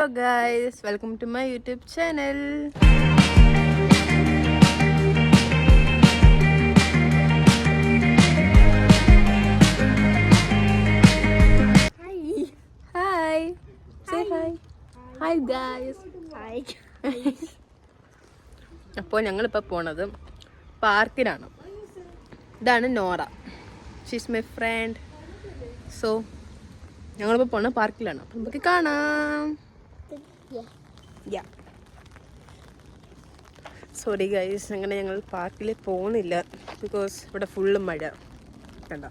Hello guys, welcome to my YouTube channel. Hi. Say hi. Hi guys. Hi. അപ്പോൾ ഞങ്ങളിപ്പോൾ പോണത് പാർക്കിലാണ്. ഇതാണ് Nora. She's my friend. So ഞങ്ങളിപ്പോൾ പോണ പാർക്കിലാണ്. അപ്പം നമുക്ക് കാണാം. സോറി ഗൈസ്, അങ്ങനെ ഞങ്ങൾ പാർക്കിൽ പോകുന്നില്ല ബിക്കോസ് ഇവിടെ ഫുള്ള് മഴ കണ്ട.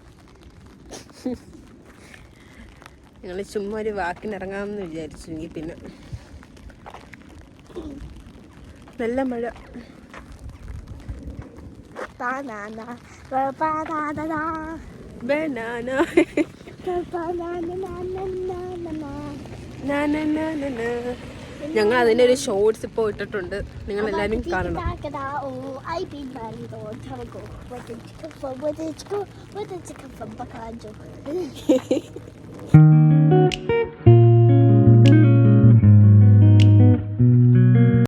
ഞങ്ങൾ ചുമ്മാ ഒരു വാക്കിനിറങ്ങാമെന്ന് വിചാരിച്ചു. എങ്കിൽ പിന്നെ നല്ല മഴ. ഞങ്ങൾ അതിൻ്റെ ഒരു ഷോർട്സ് ഇപ്പോൾ ഇട്ടിട്ടുണ്ട്, നിങ്ങൾ എല്ലാവരും കാണണം.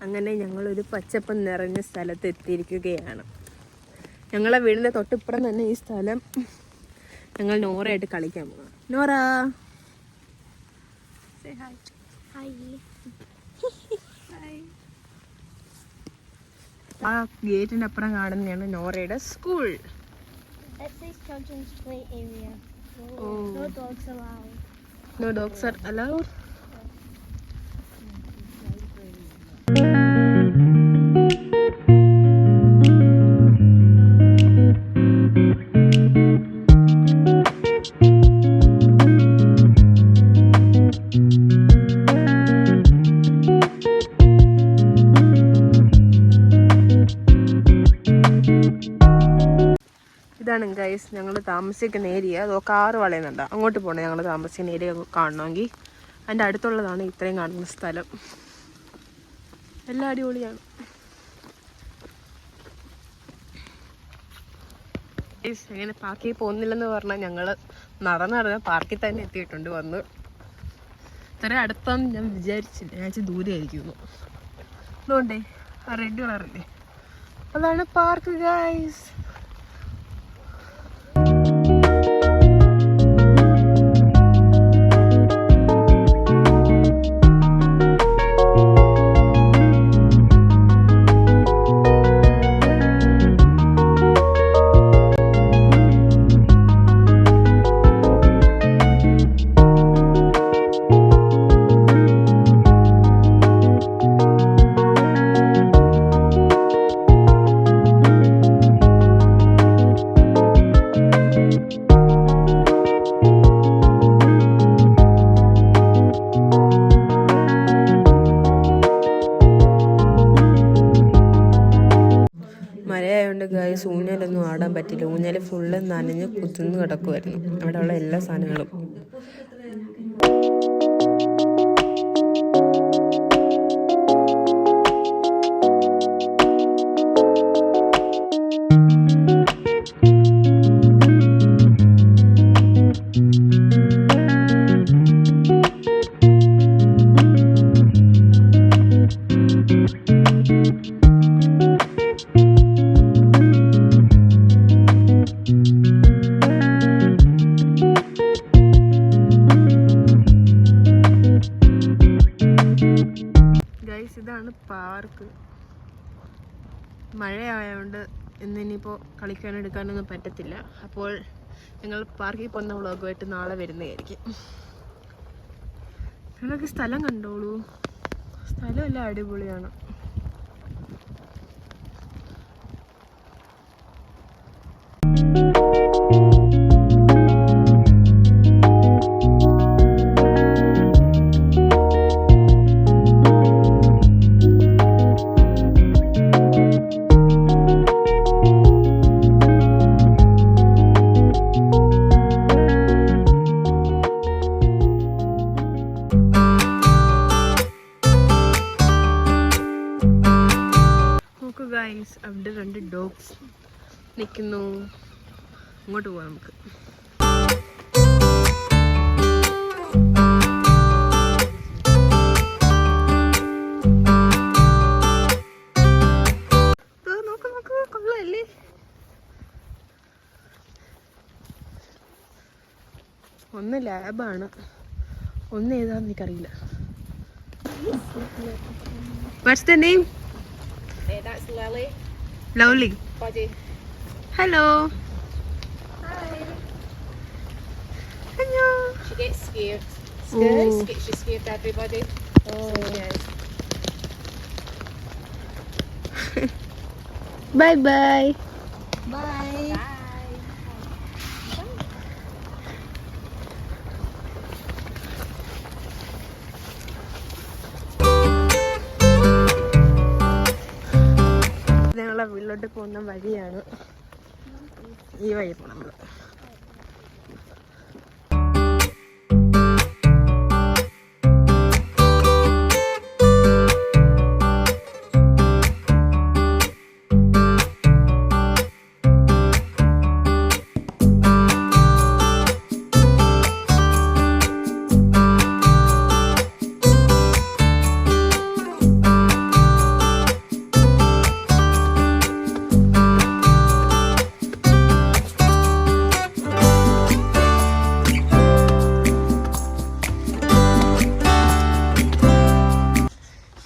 അങ്ങനെ ഞങ്ങളൊരു പച്ചപ്പ് നിറഞ്ഞ സ്ഥലത്ത് എത്തിയിരിക്കുകയാണ്. ഞങ്ങളെ വീടിൻ്റെ തൊട്ടിപ്പുറം തന്നെ ഈ സ്ഥലം. ഞങ്ങൾ നോറയായിട്ട് കളിക്കാൻ പോകാം. Nora say hi. Hi. Hi. ആ ഗേറ്റിൻ്റെ അപ്പുറം കാണുന്നതാണ് നോറയുടെ school. That says children's play area. No dogs allowed. No dogs are allowed. ഇതാണ് ഗൈസ് ഞങ്ങൾ താമസിക്കുന്ന ഏരിയ. അതോ കാറ് വളയുന്നുണ്ട്, അങ്ങോട്ട് പോകണം. ഞങ്ങൾ താമസിക്കുന്ന ഏരിയ കാണണമെങ്കിൽ അതിൻ്റെ അടുത്തുള്ളതാണ് ഇത്രയും കാണുന്ന സ്ഥലം. എല്ലാം അടിപൊളിയാണ്. ഗൈസ് അങ്ങനെ പാർക്കിൽ പോകുന്നില്ലെന്ന് പറഞ്ഞാൽ ഞങ്ങൾ നടന്ന് പാർക്കിൽ തന്നെ എത്തിയിട്ടുണ്ട്. വന്ന് ഇത്ര അടുത്താന്ന് ഞാൻ വിചാരിച്ചില്ല, ഞാൻ ദൂരെ ആയിരിക്കുന്നു. അതുകൊണ്ടേ ആ റെഡ് കളറില്ലേ, അതാണ് പാർക്ക് ഗൈസ്. മഴയായതുകൊണ്ട് ഗൈസ് ഊഞ്ഞാലൊന്നും ആടാൻ പറ്റില്ല. ഊഞ്ഞാൽ ഫുള്ള് നനഞ്ഞ് കുത്തുന്നു കിടക്കുമായിരുന്നു അവിടെയുള്ള എല്ലാ സാധനങ്ങളും. ഇതാണ് പാർക്ക്. മഴയായതുകൊണ്ട് ഇന്നിപ്പോൾ കളിക്കാനും എടുക്കാനൊന്നും പറ്റത്തില്ല. അപ്പോൾ ഞങ്ങൾ പാർക്കിൽ പോകുന്ന വ്ളോഗുമായിട്ട് നാളെ വരുന്നതായിരിക്കും. നിങ്ങളൊക്കെ സ്ഥലം കണ്ടോളൂ, സ്ഥലം എല്ലാം അടിപൊളിയാണ്. ഗൈസ് അവിടെ 2 ഡോഗ്സ് നിൽക്കുന്നു. അങ്ങോട്ട് പോവാം നമുക്ക്. ഒന്ന് ലാബാണ്, ഒന്ന് ഏതാന്ന് എനിക്കറിയില്ല. What's the name? That's Lily. Lovely. Buddy. Hello. Hi. Hello. She gets scared. Oh. She scared everybody. Bye bye. Bye. ഞങ്ങളെ വീട്ടിലോട്ട് പോകുന്ന വഴിയാണ് ഈ വഴി പോണം നമ്മള്.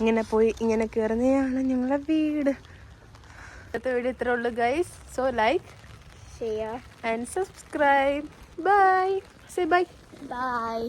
ഇങ്ങനെ പോയി ഇങ്ങനെ കയറുന്നതാണ് ഞങ്ങളുടെ വീട്. അടുത്ത വീഡിയോ ഇത്രേ ഉള്ളൂ guys. So like, See ya. And subscribe. Bye. Say bye. Bye.